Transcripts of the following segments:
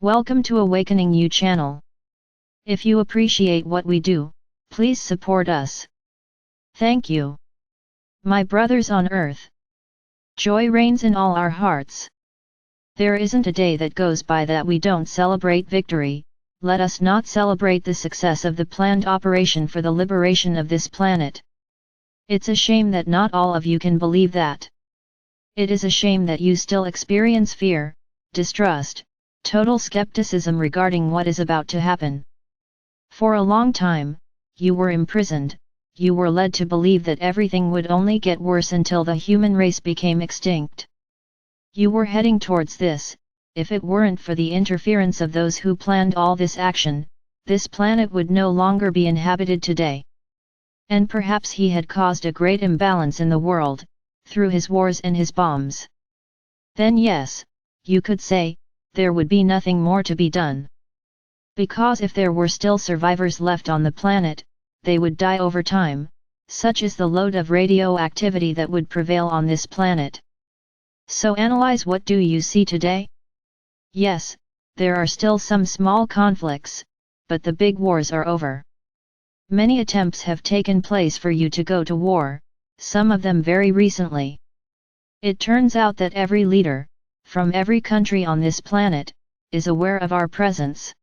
Welcome to Awakening You channel. If you appreciate what we do, please support us. Thank you. My brothers on earth. Joy reigns in all our hearts. There isn't a day that goes by that we don't celebrate victory. Let us not celebrate the success of the planned operation for the liberation of this planet. It's a shame that not all of you can believe that. It is a shame that you still experience fear, distrust, total skepticism regarding what is about to happen. For a long time, you were imprisoned, you were led to believe that everything would only get worse until the human race became extinct. You were heading towards this. If it weren't for the interference of those who planned all this action, this planet would no longer be inhabited today. And perhaps he had caused a great imbalance in the world, through his wars and his bombs. Then yes, you could say, there would be nothing more to be done. Because if there were still survivors left on the planet, they would die over time, such is the load of radioactivity that would prevail on this planet. So analyze, what do you see today? Yes, there are still some small conflicts, but the big wars are over. Many attempts have taken place for you to go to war, some of them very recently. It turns out that every leader, from every country on this planet, is aware of our presence.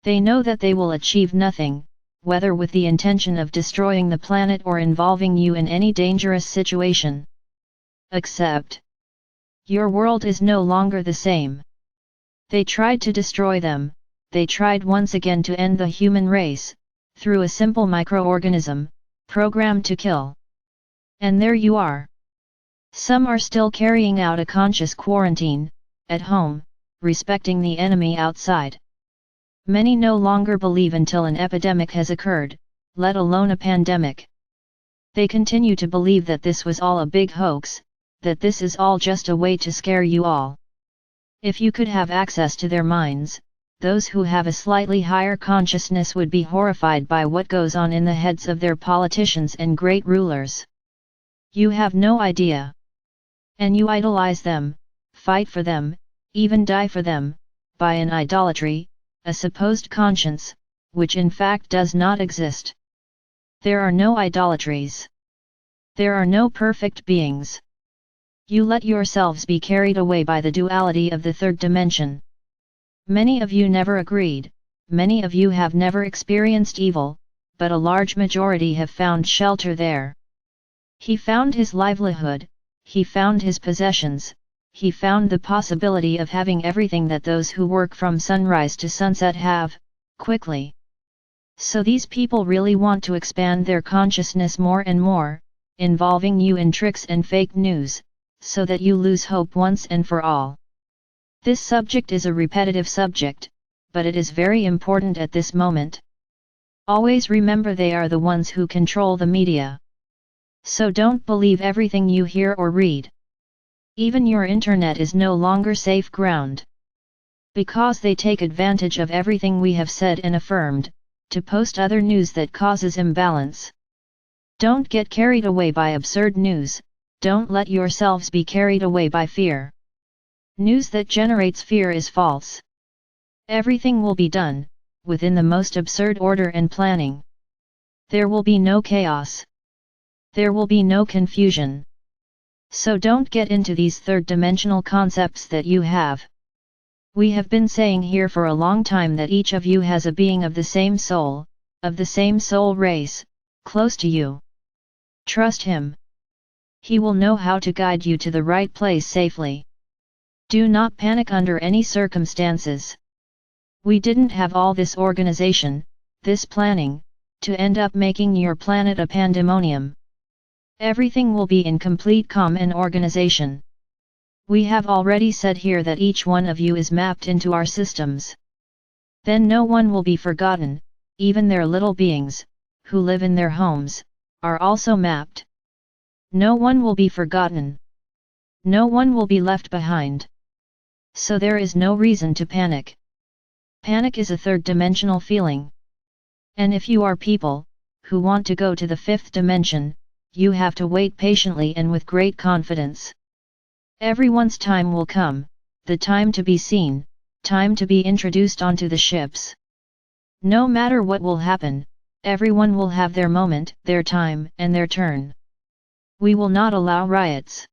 They know that they will achieve nothing, whether with the intention of destroying the planet or involving you in any dangerous situation. Except, your world is no longer the same. They tried to destroy them, they tried once again to end the human race, through a simple microorganism, programmed to kill. And there you are. Some are still carrying out a conscious quarantine, at home, respecting the enemy outside. Many no longer believe until an epidemic has occurred, let alone a pandemic. They continue to believe that this was all a big hoax, that this is all just a way to scare you all. If you could have access to their minds, those who have a slightly higher consciousness would be horrified by what goes on in the heads of their politicians and great rulers. You have no idea. And you idolize them, fight for them, even die for them, by an idolatry, a supposed conscience, which in fact does not exist. There are no idolatries. There are no perfect beings. You let yourselves be carried away by the duality of the third dimension. Many of you never agreed, many of you have never experienced evil, but a large majority have found shelter there. He found his livelihood, he found his possessions, he found the possibility of having everything that those who work from sunrise to sunset have, quickly. So these people really want to expand their consciousness more and more, involving you in tricks and fake news, so that you lose hope once and for all. This subject is a repetitive subject, but it is very important at this moment. Always remember, they are the ones who control the media. So don't believe everything you hear or read. Even your internet is no longer safe ground. Because they take advantage of everything we have said and affirmed, to post other news that causes imbalance. Don't get carried away by absurd news, don't let yourselves be carried away by fear. News that generates fear is false. Everything will be done, within the most absurd order and planning. There will be no chaos. There will be no confusion. So don't get into these third-dimensional concepts that you have. We have been saying here for a long time that each of you has a being of the same soul, of the same soul race, close to you. Trust him. He will know how to guide you to the right place safely. Do not panic under any circumstances. We didn't have all this organization, this planning, to end up making your planet a pandemonium. Everything will be in complete calm and organization. We have already said here that each one of you is mapped into our systems. Then no one will be forgotten, even their little beings, who live in their homes, are also mapped. No one will be forgotten. No one will be left behind. So there is no reason to panic. Panic is a third-dimensional feeling. And if you are people, who want to go to the fifth dimension, you have to wait patiently and with great confidence. Everyone's time will come, the time to be seen, time to be introduced onto the ships. No matter what will happen, everyone will have their moment, their time, and their turn. We will not allow riots.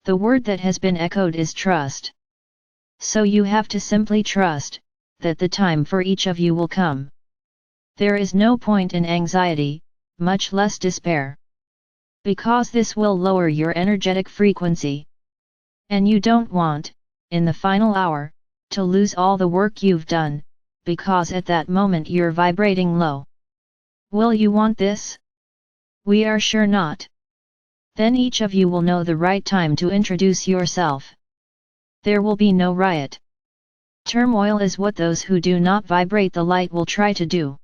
The word that has been echoed is trust. So you have to simply trust that the time for each of you will come. There is no point in anxiety, much less despair. Because this will lower your energetic frequency. And you don't want, in the final hour, to lose all the work you've done, because at that moment you're vibrating low. Will you want this? We are sure not. Then each of you will know the right time to introduce yourself. There will be no riot. Turmoil is what those who do not vibrate the light will try to do.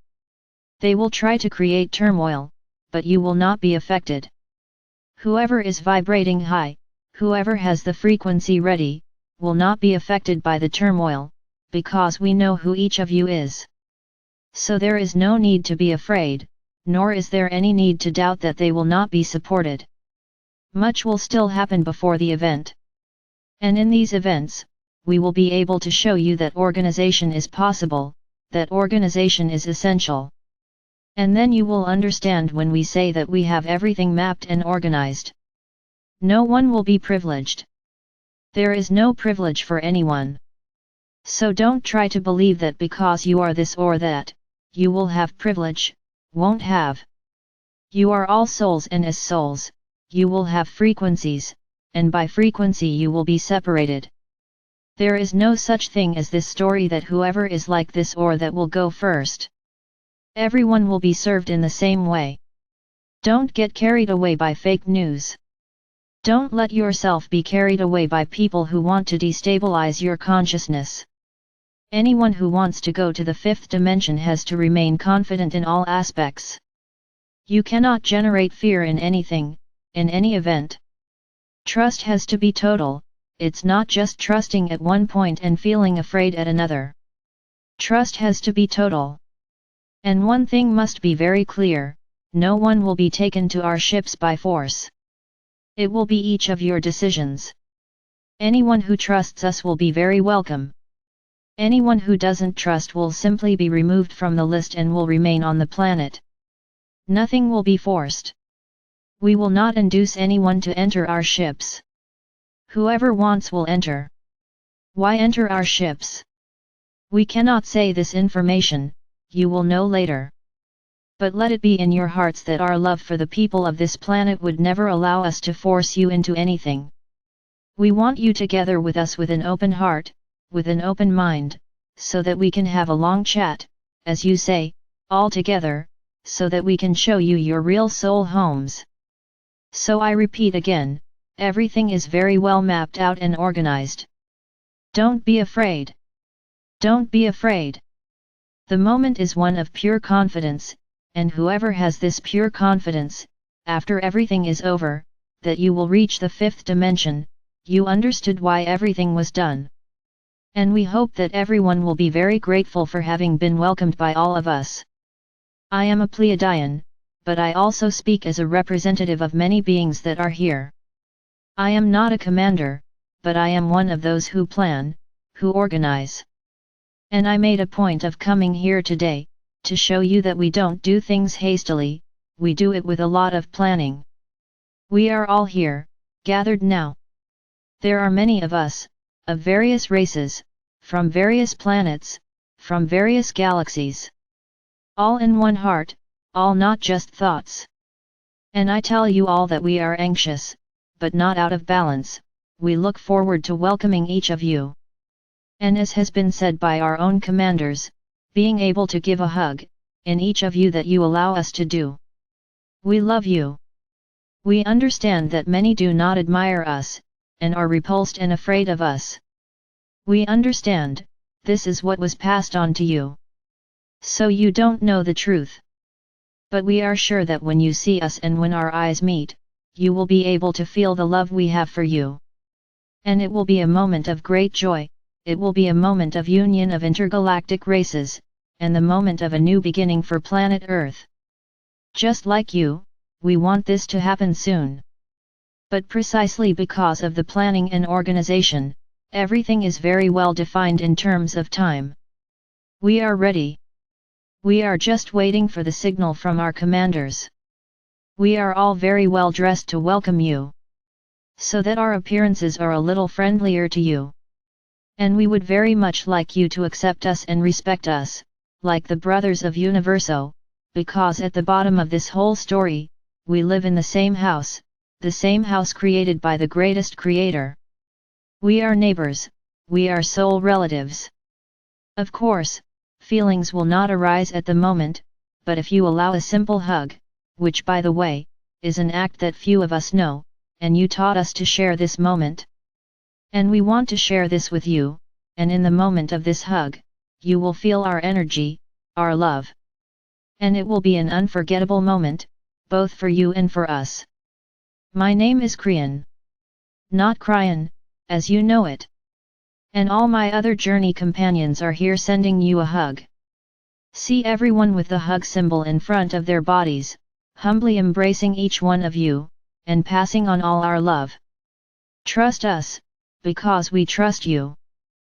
They will try to create turmoil, but you will not be affected. Whoever is vibrating high, whoever has the frequency ready, will not be affected by the turmoil, because we know who each of you is. So there is no need to be afraid, nor is there any need to doubt that they will not be supported. Much will still happen before the event. And in these events, we will be able to show you that organization is possible, that organization is essential. And then you will understand when we say that we have everything mapped and organized. No one will be privileged. There is no privilege for anyone. So don't try to believe that because you are this or that, you will have privilege, won't have. You are all souls, and as souls, you will have frequencies, and by frequency you will be separated. There is no such thing as this story that whoever is like this or that will go first. Everyone will be served in the same way. Don't get carried away by fake news. Don't let yourself be carried away by people who want to destabilize your consciousness. Anyone who wants to go to the fifth dimension has to remain confident in all aspects. You cannot generate fear in anything, in any event. Trust has to be total, it's not just trusting at one point and feeling afraid at another. Trust has to be total. And one thing must be very clear, no one will be taken to our ships by force. It will be each of your decisions. Anyone who trusts us will be very welcome. Anyone who doesn't trust will simply be removed from the list and will remain on the planet. Nothing will be forced. We will not induce anyone to enter our ships. Whoever wants will enter. Why enter our ships? We cannot say this information, you will know later. But let it be in your hearts that our love for the people of this planet would never allow us to force you into anything. We want you together with us with an open heart, with an open mind, so that we can have a long chat, as you say, all together, so that we can show you your real soul homes. So I repeat again, everything is very well mapped out and organized. Don't be afraid. Don't be afraid. The moment is one of pure confidence, and whoever has this pure confidence, after everything is over, that you will reach the fifth dimension, you understood why everything was done. And we hope that everyone will be very grateful for having been welcomed by all of us. I am a Pleiadian, but I also speak as a representative of many beings that are here. I am not a commander, but I am one of those who plan, who organize. And I made a point of coming here today, to show you that we don't do things hastily, we do it with a lot of planning. We are all here, gathered now. There are many of us, of various races, from various planets, from various galaxies. All in one heart, all not just thoughts. And I tell you all that we are anxious, but not out of balance, we look forward to welcoming each of you. And as has been said by our own commanders, being able to give a hug, in each of you that you allow us to do. We love you. We understand that many do not admire us, and are repulsed and afraid of us. We understand, this is what was passed on to you. So you don't know the truth. But we are sure that when you see us and when our eyes meet, you will be able to feel the love we have for you. And it will be a moment of great joy. It will be a moment of union of intergalactic races, and the moment of a new beginning for planet Earth. Just like you, we want this to happen soon. But precisely because of the planning and organization, Everything is very well defined in terms of time. We are ready. We are just waiting for the signal from our commanders. We are all very well dressed to welcome you, so that our appearances are a little friendlier to you. And we would very much like you to accept us and respect us, like the brothers of Universo, because at the bottom of this whole story, we live in the same house created by the greatest creator. We are neighbors, we are soul relatives. Of course, feelings will not arise at the moment, but if you allow a simple hug, which by the way, is an act that few of us know, and you taught us to share this moment. And we want to share this with you, and in the moment of this hug, you will feel our energy, our love. And it will be an unforgettable moment, both for you and for us. My name is Krian. Not Kryan, as you know it. And all my other journey companions are here sending you a hug. See everyone with the hug symbol in front of their bodies, humbly embracing each one of you, and passing on all our love. Trust us, because we trust you.